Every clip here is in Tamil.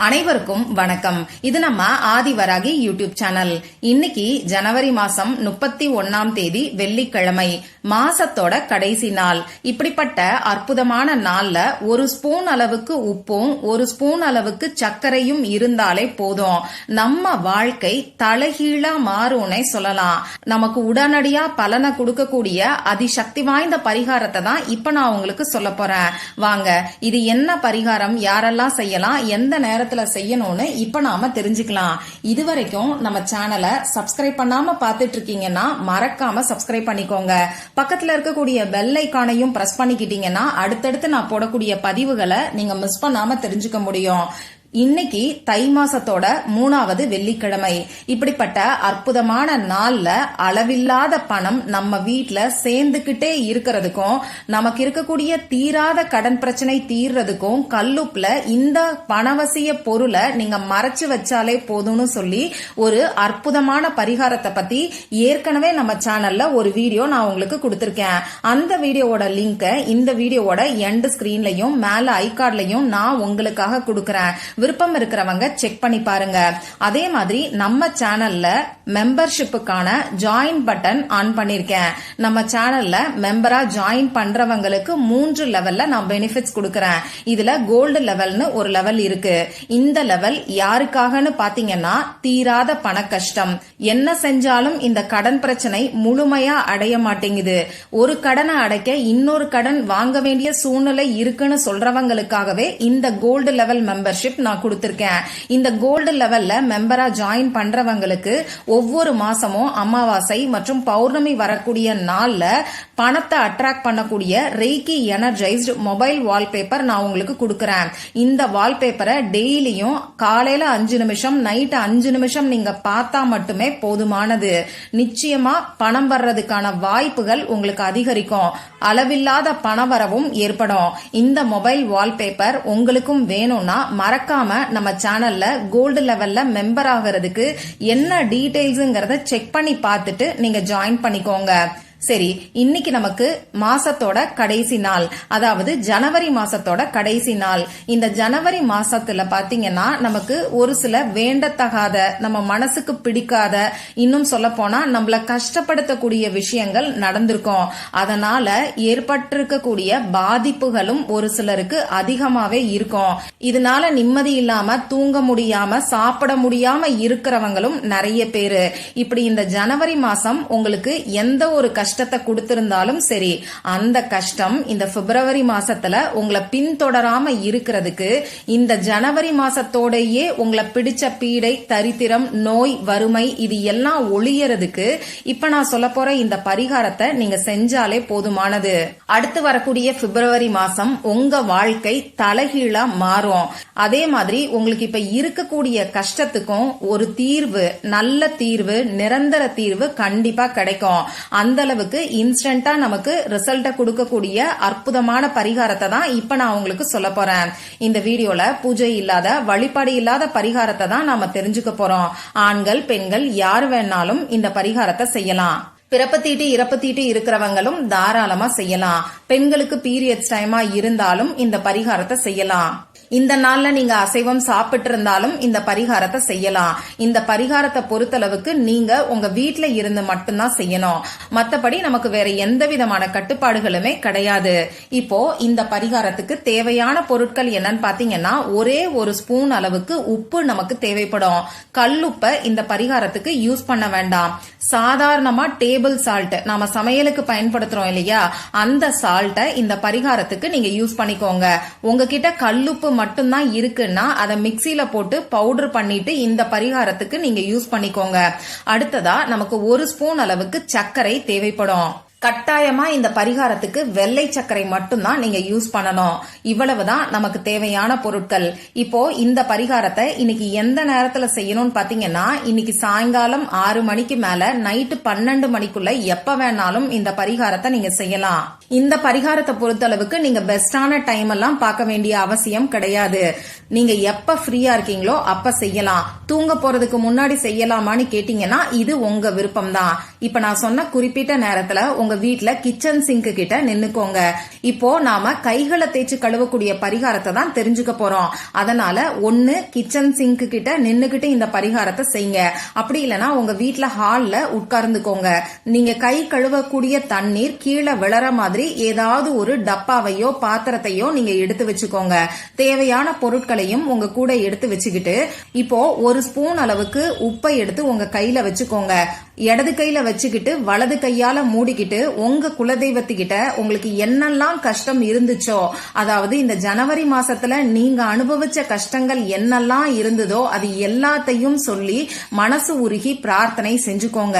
அனைவருக்கும் வணக்கம். இது நம்ம ஆதிவராகி யூடியூப் சேனல். இன்னைக்கு ஜனவரி மாசம் 31ஆம் தேதி வெள்ளிக்கிழமை, மாசத்தோட கடைசி நாள். இப்படிப்பட்ட அற்புதமான நாள்ல ஒரு ஸ்பூன் அளவுக்கு உப்பும் ஒரு ஸ்பூன் அளவுக்கு சர்க்கரையும் இருந்தாலே போதும், நம்ம வாழ்க்கை தலைகீழா மாறும்னே சொல்லலாம். நமக்கு உடனடியா பலனை கொடுக்கக்கூடிய அதிசக்தி வாய்ந்த பரிகாரத்தை தான் இப்ப நான் உங்களுக்கு சொல்ல போறேன். வாங்க, இது என்ன பரிகாரம், யாரெல்லாம் செய்யலாம், எந்த நேரத்துல செய்யணும்னு இப்ப நாம தெரிஞ்சுக்கலாம். இதுவரைக்கும் நம்ம சேனலை சப்ஸ்கிரைப் பண்ணாம பாத்துட்டு இருக்கீங்கன்னா மறக்காம சப்ஸ்கிரைப் பண்ணிக்கோங்க. பக்கத்துல இருக்கக்கூடிய பெல் ஐகானையும் பிரஸ் பண்ணிக்கிட்டீங்கன்னா அடுத்தடுத்து நான் போடக்கூடிய பதிவுகளை நீங்க மிஸ் பண்ணாம தெரிஞ்சுக்க முடியும். இன்னைக்கு தை மாசத்தோட 3வது வெள்ளிக்கிழமை. இப்படிப்பட்ட அற்புதமான நாள்ல அளவில்லாத பணம் நம்ம வீட்டுல சேர்ந்துகிட்டே இருக்கிறதுக்கும், நமக்கு இருக்கக்கூடிய தீராத கடன் பிரச்சனை தீர்றதுக்கும் கல்லுப்புல இந்த பணவசிய பொருளை நீங்க மறைச்சு வச்சாலே போதும்னு சொல்லி ஒரு அற்புதமான பரிகாரத்தை பத்தி ஏற்கனவே நம்ம சேனல்ல ஒரு வீடியோ நான் உங்களுக்கு கொடுத்திருக்கேன். அந்த வீடியோவோட லிங்க் இந்த வீடியோவோட எண்ட் ஸ்கிரீன்லயும் மேல ஐகார்ட்லயும் நான் உங்களுக்காக கொடுக்கறேன். விருப்பம் இருக்கிறவங்க செக் பண்ணி பாருங்க. அதே மாதிரி நம்ம சேனல்ல மெம்பர்ஷிப்புக்கான ஜாயின் பட்டன் ஆன் பண்ணிருக்கேன். நம்ம சேனல்ல மெம்பரா ஜாயின் பண்றவங்களுக்கு 3 லெவல்ல நான் பெனிஃபிட்ஸ் கொடுக்கறேன். இதுல கோல்டு லெவல்னு ஒரு லெவல் இருக்கு. இந்த லெவல் யாருக்காகன்னு பாத்தீங்கன்னா, தீராத பண கஷ்டம், என்ன செஞ்சாலும் இந்த கடன் பிரச்சனை முழுமையா அடைய மாட்டேங்குது, ஒரு கடனை அடைக்க இன்னொரு கடன் வாங்க வேண்டிய சூழ்நிலை இருக்குன்னு சொல்றவங்களுக்காகவே இந்த கோல்டு லெவல் மெம்பர்ஷிப் நான் கொடுத்திருக்கேன். இந்த கோல்டு லெவல்ல மெம்பரா ஜாயின் பண்றவங்களுக்கு ஒவ்வொரு மாசமும் அமாவாசை மற்றும் பௌர்ணமி வரக்கூடிய நாள்ல பணத்தை அட்ராக்ட் பண்ணக்கூடிய ரெய்கி எனர்ஜைஸ்டு மொபைல் வால்பேப்பர் நான் உங்களுக்கு கொடுக்கறேன். இந்த வால்பேப்பரை டெய்லியும் காலையில 5 நிமிஷம், நைட் 5 நிமிஷம் நீங்க பார்த்தா மட்டுமே போதுமானது. நிச்சயமா பணம் வர்றதுக்கான வாய்ப்புகள் உங்களுக்கு அதிகரிக்கும், அளவில்லாத பணவரவும் ஏற்படும். இந்த மொபைல் வால்பேப்பர் உங்களுக்கும் வேணும்னா மறக்காம நம்ம சேனல்ல கோல்டு லெவல்ல மெம்பர் ஆகிறதுக்கு என்ன டீடைல்ஸ்ங்கறத செக் பண்ணி பார்த்துட்டு நீங்க ஜாயின் பண்ணிக்கோங்க. சரி, இன்னைக்கு நமக்கு மாசத்தோட கடைசி நாள், அதாவது ஜனவரி மாசத்தோட கடைசி நாள். இந்த ஜனவரி மாசத்துல பாத்தீங்கன்னா நமக்கு ஒரு சில வேண்டத்தகாத, நம்ம மனசுக்கு பிடிக்காத, இன்னும் சொல்ல போனா நம்மள கஷ்டப்படுத்தக்கூடிய விஷயங்கள் நடந்திருக்கும். அதனால ஏற்பட்டிருக்கக்கூடிய பாதிப்புகளும் ஒரு சிலருக்கு அதிகமாவே இருக்கும். இதனால நிம்மதி இல்லாம, தூங்க முடியாம, சாப்பிட முடியாம இருக்கிறவங்களும் நிறைய பேரு. இப்படி இந்த ஜனவரி மாசம் உங்களுக்கு எந்த ஒரு கஷ்டத்தை கொடுத்திருந்தாலும் சரி, அந்த கஷ்டம் இந்த பிப்ரவரி மாசத்துல உங்களை பின்தொடராம இருக்கிறதுக்கு, இந்த ஜனவரி மாசத்தோடயே உங்களை பிடிச்ச பீடை, தரித்திரம், நோய், வறுமை இது எல்லாம் ஒளியறதுக்கு இப்ப நான் சொல்ல போற இந்த பரிகாரத்தை நீங்க செஞ்சாலே போதுமானது. அடுத்து வரக்கூடிய பிப்ரவரி மாசம் உங்க வாழ்க்கை தலைகீழா மாறும். அதே மாதிரி உங்களுக்கு இப்ப இருக்கக்கூடிய கஷ்டத்துக்கும் ஒரு தீர்வு, நல்ல தீர்வு, நிரந்தர தீர்வு கண்டிப்பா கிடைக்கும். அந்த அளவுக்கு இன்ஸ்டன்டா நமக்கு ரிசல்ட்ட கொடுக்கக்கூடிய அற்புதமான பரிகாரத்தை தான் இப்ப நான் உங்களுக்கு சொல்ல போறேன். இந்த வீடியோல பூஜை இல்லாத, வழிபாடு இல்லாத பரிகாரத்தை தான் நாம தெரிஞ்சுக்க போறோம். ஆண்கள், பெண்கள் யார் வேணாலும் இந்த பரிகாரத்தை செய்யலாம். பிறப்பு தீட்டு, இறப்பு தீட்டு இருக்கிறவங்களும் தாராளமா செய்யலாம். பெண்களுக்கு பீரியட்ஸ் டைமா இருந்தாலும் இந்த பரிகாரத்தை செய்யலாம். இந்த நாள்ல நீங்க அசைவம் சாப்பிட்டு இருந்தாலும் இந்த பரிகாரத்தை செய்யலாம். இந்த பரிகாரத்தை பொறுத்தளவுக்கு நீங்க உங்க வீட்டுல இருந்து மட்டும்தான் செய்யணும். மத்தபடி நமக்கு வேற எந்த விதமான கட்டுப்பாடுகளுமே கிடையாது. இப்போ இந்த பரிகாரத்துக்கு தேவையான பொருட்கள் என்னன்னு பாத்தீங்கன்னா, ஒரே ஒரு ஸ்பூன் அளவுக்கு உப்பு நமக்கு தேவைப்படும். கல்லுப்பை இந்த பரிகாரத்துக்கு யூஸ் பண்ண வேண்டாம். சாதாரணமா டேபிள் சால்ட், நாம சமையலுக்கு பயன்படுத்துறோம் இல்லையா, அந்த சால்ட்டை இந்த பரிகாரத்துக்கு நீங்க யூஸ் பண்ணிக்கோங்க. உங்ககிட்ட கல்லுப்பு மட்டும்தான் இருக்குன்னா அதை மிக்சியில போட்டு பவுடர் பண்ணிட்டு இந்த பரிகாரத்துக்கு நீங்க யூஸ் பண்ணிக்கோங்க. அடுத்ததா நமக்கு 1 ஸ்பூன் அளவுக்கு சர்க்கரை தேவைப்படும். கட்டாயமா இந்த பரிகாரத்துக்கு வெள்ளை சர்க்கரை மட்டும்தான் நீங்க யூஸ் பண்ணணும். இவ்வளவுதான் நமக்கு தேவையான பொருட்கள். இப்போ இந்த பரிகாரத்தை இன்னைக்கு எந்த நேரத்துல செய்யணும்னு பாத்தீங்கன்னா, இன்னைக்கு சாயங்காலம் 6 மணிக்கு மேல நைட்டு 12 மணிக்குள்ள எப்ப வேணாலும் இந்த பரிகாரத்தை நீங்க செய்யலாம். இந்த பரிகாரத்தை பொறுத்தளவுக்கு நீங்க பெஸ்டான டைம் எல்லாம் பார்க்க வேண்டிய அவசியம் கிடையாது. நீங்க எப்ப ஃப்ரீயா இருக்கீங்களோ அப்ப செய்யலாம். தூங்க போறதுக்கு முன்னாடி செய்யலாமான்னு கேட்டீங்கன்னா இது உங்க விருப்பம் தான். இப்ப நான் சொன்ன குறிப்பிட்ட நேரத்துல உங்க வீட்ல கிச்சன் சிங்க் கிட்ட நின்னுக்கோங்க. இப்போ நாம கைகளை தேய்ச்சி கழுவக்கூடிய பரிகாரத்தை தான் தெரிஞ்சுக்க போறோம். அதனால ஒன்னு கிச்சன் சிங்க் கிட்ட நின்னுகிட்டு இந்த பரிகாரத்தை செய்யுங்க. அப்படி இல்லைன்னா உங்க வீட்ல ஹால்ல உட்கார்ந்துக்கோங்க. நீங்க கை கழுவக்கூடிய தண்ணீர் கீழே விழற மாதிரி ஏதாவது ஒரு டப்பாவையோ பாத்திரத்தையோ நீங்க எடுத்து வச்சுக்கோங்க. தேவையான பொருட்களையும் உங்க கூட எடுத்து வச்சுக்கிட்டு இப்போ ஒரு ஸ்பூன் அளவுக்கு உப்பை எடுத்து உங்க கையில வச்சுக்கோங்க. இடது கையில வச்சுக்கிட்டு வலது கையால மூடிக்கிட்டு உங்க குலதெய்வத்துக்கிட்ட உங்களுக்கு என்னெல்லாம் கஷ்டம் இருந்துச்சோ, அதாவது இந்த ஜனவரி மாசத்துல நீங்க அனுபவிச்ச கஷ்டங்கள் என்னெல்லாம் இருந்ததோ அது எல்லாத்தையும் சொல்லி மனசு உருகி பிரார்த்தனை செஞ்சுக்கோங்க.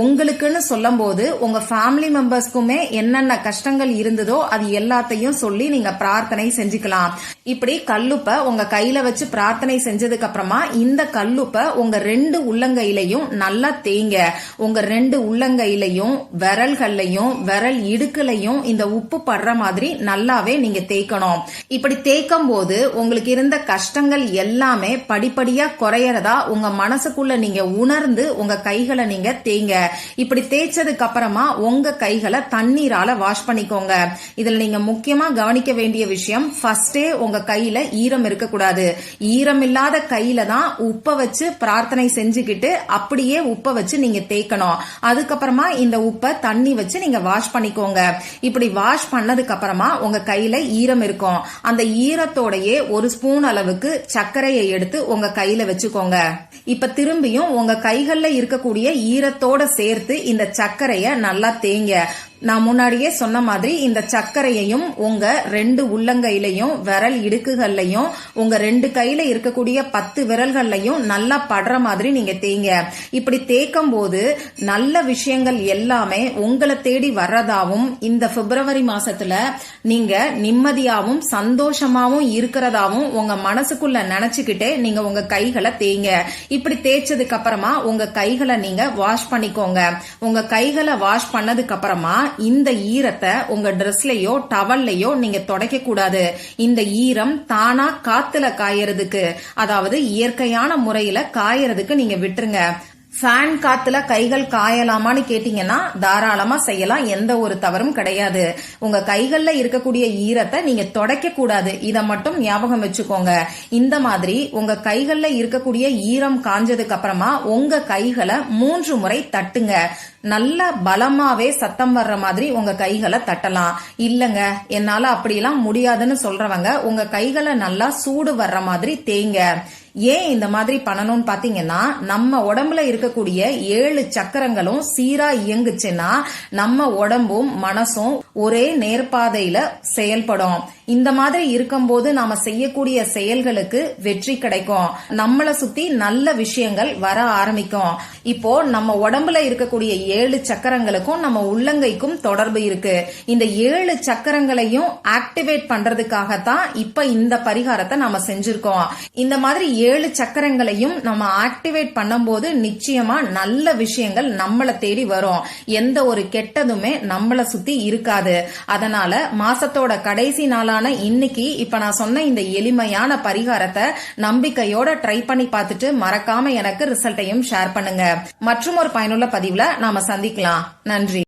உங்களுக்குன்னு சொல்லும் போது உங்க ஃபேமிலி மெம்பர்ஸ்க்குமே என்னென்ன கஷ்டங்கள் இருந்ததோ அது எல்லாத்தையும் சொல்லி நீங்க பிரார்த்தனை செஞ்சுக்கலாம். இப்படி கல்லுப்ப உங்க கையில வச்சு பிரார்த்தனை செஞ்சதுக்கு அப்புறமா இந்த கல்லுப்ப உங்க 2 உள்ளங்கையிலையும் நல்லா தேய்ங்க. உங்க 2 உள்ளங்கையிலையும் விரல்கள்லையும் விரல் இடுக்குலையும் இந்த உப்பு படுற மாதிரி நல்லாவே நீங்க தேய்க்கணும். இப்படி தேய்க்கும் போது உங்களுக்கு இருந்த கஷ்டங்கள் எல்லாமே படிப்படியா குறையறதா உங்க மனசுக்குள்ள நீங்க உணர்ந்து உங்க கைகளை நீங்க தேய்ங்க. இப்படி தேய்ச்சதுக்கு அப்புறமா உங்க கைகளை தண்ணீரால வாஷ் பண்ணிக்கோங்க. இதுல நீங்க முக்கியமா கவனிக்க வேண்டிய விஷயம், ஃபர்ஸ்டே உங்க கையில ஈரம் இருக்கக்கூடாது. ஈரம் இல்லாத கையில தான் உப்பை வச்சு பிரார்த்தனை செஞ்சுக்கிட்டு அப்படியே உப்பை வச்சு நீங்க தேய்க்கணும். அதுக்கப்புறமா இந்த உப்பை தண்ணி வச்சு நீங்க வாஷ் பண்ணிக்கோங்க. இப்படி வாஷ் பண்ணதுக்கு அப்புறமா உங்க கையில ஈரம் இருக்கும். அந்த ஈரத்தோடயே ஒரு ஸ்பூன் அளவுக்கு சர்க்கரையை எடுத்து உங்க கையில வச்சுக்கோங்க. இப்ப திரும்பியும் உங்க கைகள்ல இருக்கக்கூடிய ஈரத்தோட சேர்த்து இந்த சர்க்கரைய நல்லா தேய்ங்க. நான் முன்னாடியே சொன்ன மாதிரி இந்த சர்க்கரையையும் உங்க 2 உள்ளங்கையிலையும் விரல் இடுக்குகள்லையும் உங்க 2 கையில இருக்கக்கூடிய 10 விரல்கள்லையும் நல்லா படுற மாதிரி நீங்க தேய்ங்க. இப்படி தேய்க்கும் போது நல்ல விஷயங்கள் எல்லாமே உங்களை தேடி வர்றதாவும் இந்த பிப்ரவரி மாசத்துல நீங்க நிம்மதியாவும் சந்தோஷமாவும் இருக்கிறதாவும் உங்க மனசுக்குள்ள நினைச்சுக்கிட்டே நீங்க உங்க கைகளை தேய்ங்க. இப்படி தேய்ச்சதுக்கு அப்புறமா உங்க கைகளை நீங்க வாஷ் பண்ணிக்கோங்க. உங்க கைகளை வாஷ் பண்ணதுக்கு அப்புறமா இந்த ஈரத்தை உங்க ட்ரெஸ்லயோ டவல்லையோ நீங்க துடைக்க கூடாது. இந்த ஈரம் தானா காத்துல காயறதுக்கு, அதாவது இயற்கையான முறையில காயறதுக்கு நீங்க விட்டுருங்க. ஃபேன் காத்துல கைகள் காயலாமான்னு கேட்டீங்கன்னா தாராளமா செய்யலாம். எந்த ஒரு தவறும் கிடையாது. உங்க கைகள்ல இருக்கக்கூடிய ஈரத்தை நீங்க துடைக்க கூடாது. இத மட்டும் ஞாபகம் வச்சுக்கோங்க. இந்த மாதிரி உங்க கைகள்ல இருக்கக்கூடிய ஈரம் காஞ்சதுக்கு அப்புறமா உங்க கைகளை 3 முறை தட்டுங்க. நல்ல பலமாவே சத்தம் வர்ற மாதிரி உங்க கைகளை தட்டலாம். இல்லங்க என்னால அப்படியெல்லாம் முடியாதுன்னு சொல்றவங்க உங்க கைகளை நல்லா சூடு வர்ற மாதிரி தேய்ங்க. ஏன் இந்த மாதிரி பண்ணணும்னு பாத்தீங்கன்னா, நம்ம உடம்புல இருக்கக்கூடிய 7 சக்கரங்களும் சீரா இயங்குச்சுன்னா நம்ம உடம்பும் மனசும் ஒரே நேர்பாதையில செயல்படும். இந்த மாதிரி இருக்கும்போது நாம செய்யக்கூடிய செயல்களுக்கு வெற்றி கிடைக்கும். நம்மளை சுத்தி நல்ல விஷயங்கள் வர ஆரம்பிக்கும். இப்போ நம்ம உடம்புல இருக்கக்கூடிய 7 சக்கரங்களுக்கும் நம்ம உள்ளங்கைக்கும் தொடர்பு இருக்கு. இந்த 7 சக்கரங்களையும் ஆக்டிவேட் பண்றதுக்காகத்தான் இப்ப இந்த பரிகாரத்தை நாம செஞ்சிருக்கோம். இந்த மாதிரி 7 சக்கரங்களையும் நம்ம ஆக்டிவேட் பண்ணும்போது நிச்சயமா நல்ல விஷயங்கள் நம்மளை தேடி வரும். எந்த ஒரு கெட்டதுமே நம்மளை சுத்தி இருக்காது. அதனால மாசத்தோட கடைசி நாளான இன்னைக்கு இப்ப நான் சொன்ன இந்த எளிமையான பரிகாரத்தை நம்பிக்கையோட ட்ரை பண்ணி பார்த்துட்டு மறக்காம எனக்கு ரிசல்ட்டையும் ஷேர் பண்ணுங்க. மற்றும் ஒரு பயனுள்ள பதிவுல நாம சந்திக்கலாம். நன்றி.